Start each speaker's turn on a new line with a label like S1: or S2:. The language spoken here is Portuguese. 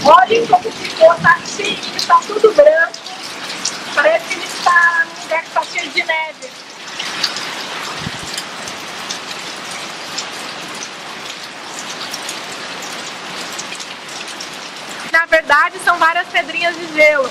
S1: Olhem como ficou, tá cheio, tá tudo branco. Parece que ele está num lugar que tá cheio de neve. Na verdade, são várias pedrinhas de gelo.